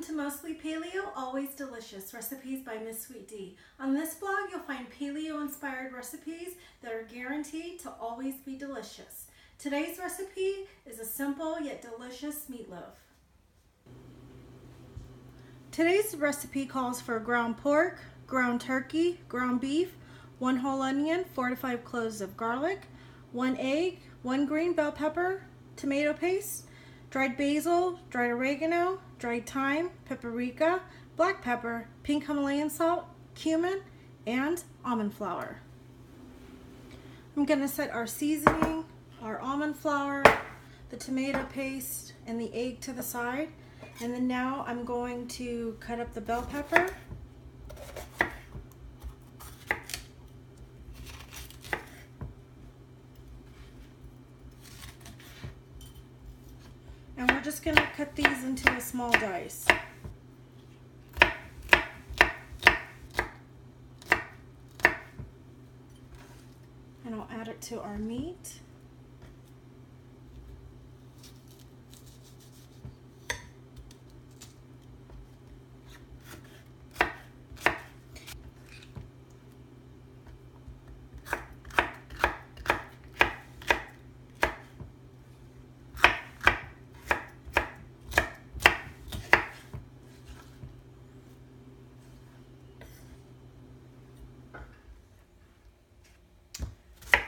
Welcome to Mostly Paleo, Always Delicious, recipes by Miss Sweet D. On this blog, you'll find paleo-inspired recipes that are guaranteed to always be delicious. Today's recipe is a simple yet delicious meatloaf. Today's recipe calls for ground pork, ground turkey, ground beef, 1 whole onion, 4 to 5 cloves of garlic, 1 egg, 1 green bell pepper, tomato paste, dried basil, dried oregano, dried thyme, paprika, black pepper, pink Himalayan salt, cumin, and almond flour. I'm going to set our seasoning, our almond flour, the tomato paste, and the egg to the side. And then now I'm going to cut up the bell pepper. And we're just going to cut these into a small dice. And I'll add it to our meat.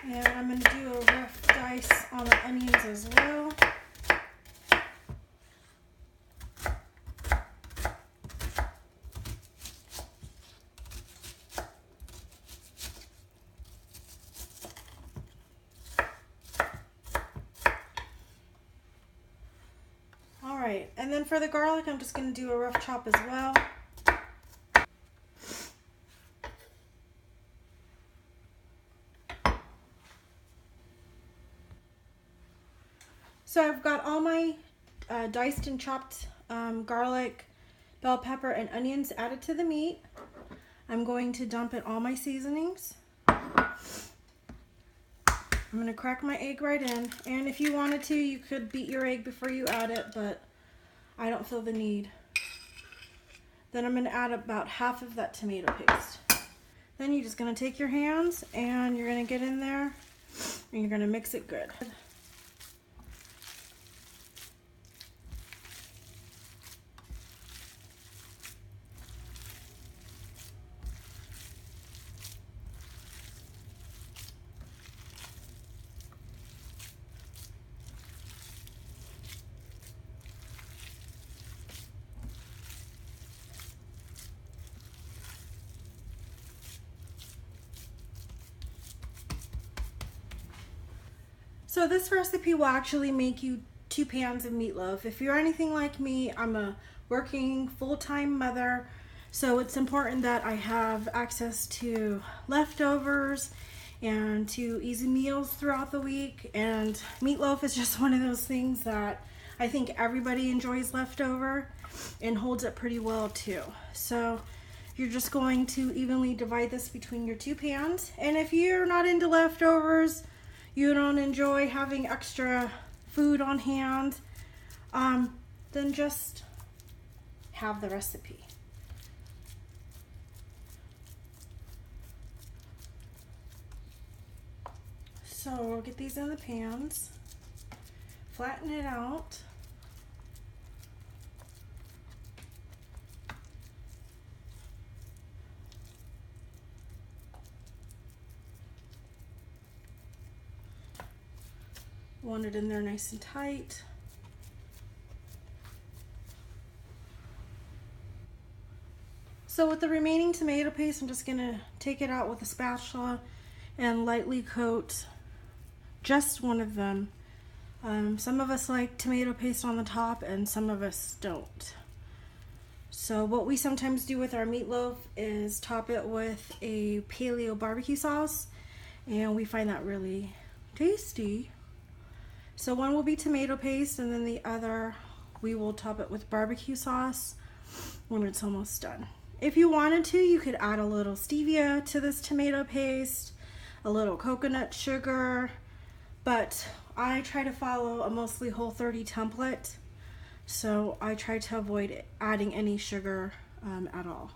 And I'm going to do a rough dice on the onions as well. Alright, and then for the garlic, I'm just going to do a rough chop as well. So I've got all my diced and chopped garlic, bell pepper, and onions added to the meat. I'm going to dump in all my seasonings. I'm going to crack my egg right in. And if you wanted to, you could beat your egg before you add it, but I don't feel the need. Then I'm going to add about half of that tomato paste. Then you're just going to take your hands and you're going to get in there and you're going to mix it good. So this recipe will actually make you 2 pans of meatloaf. If you're anything like me, I'm a working full-time mother, so it's important that I have access to leftovers and to easy meals throughout the week. And meatloaf is just one of those things that I think everybody enjoys leftover and holds it pretty well too. So you're just going to evenly divide this between your 2 pans. And if you're not into leftovers, you don't enjoy having extra food on hand, then just have the recipe. So we'll get these in the pans, flatten it out. Want it in there nice and tight. So with the remaining tomato paste, I'm just gonna take it out with a spatula and lightly coat just one of them. Some of us like tomato paste on the top and some of us don't. So what we sometimes do with our meatloaf is top it with a paleo barbecue sauce, and we find that really tasty. So one will be tomato paste, and then the other we will top it with barbecue sauce when it's almost done. If you wanted to, you could add a little stevia to this tomato paste, a little coconut sugar, but I try to follow a mostly Whole30 template. So I try to avoid adding any sugar at all.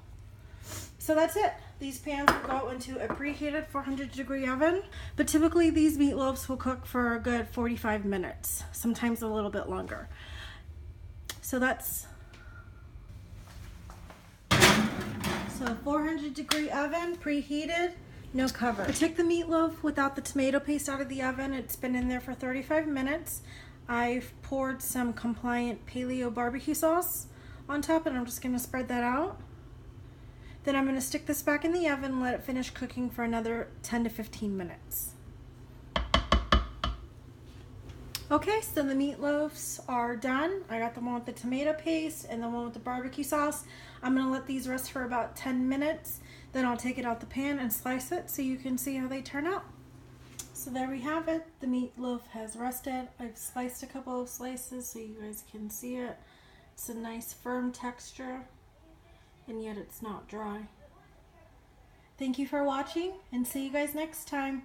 So that's it. These pans will go into a preheated 400-degree oven, but typically these meatloafs will cook for a good 45 minutes, sometimes a little bit longer. So that's 400-degree oven, preheated, no cover. I took the meatloaf without the tomato paste out of the oven. It's been in there for 35 minutes. I've poured some compliant Paleo barbecue sauce on top, and I'm just going to spread that out. Then I'm going to stick this back in the oven and let it finish cooking for another 10 to 15 minutes. Okay, so the meatloafs are done. I got the one with the tomato paste and the one with the barbecue sauce. I'm going to let these rest for about 10 minutes. Then I'll take it out the pan and slice it so you can see how they turn out. So there we have it. The meatloaf has rested. I've sliced a couple of slices so you guys can see it. It's a nice firm texture, and yet it's not dry. Thank you for watching, and see you guys next time.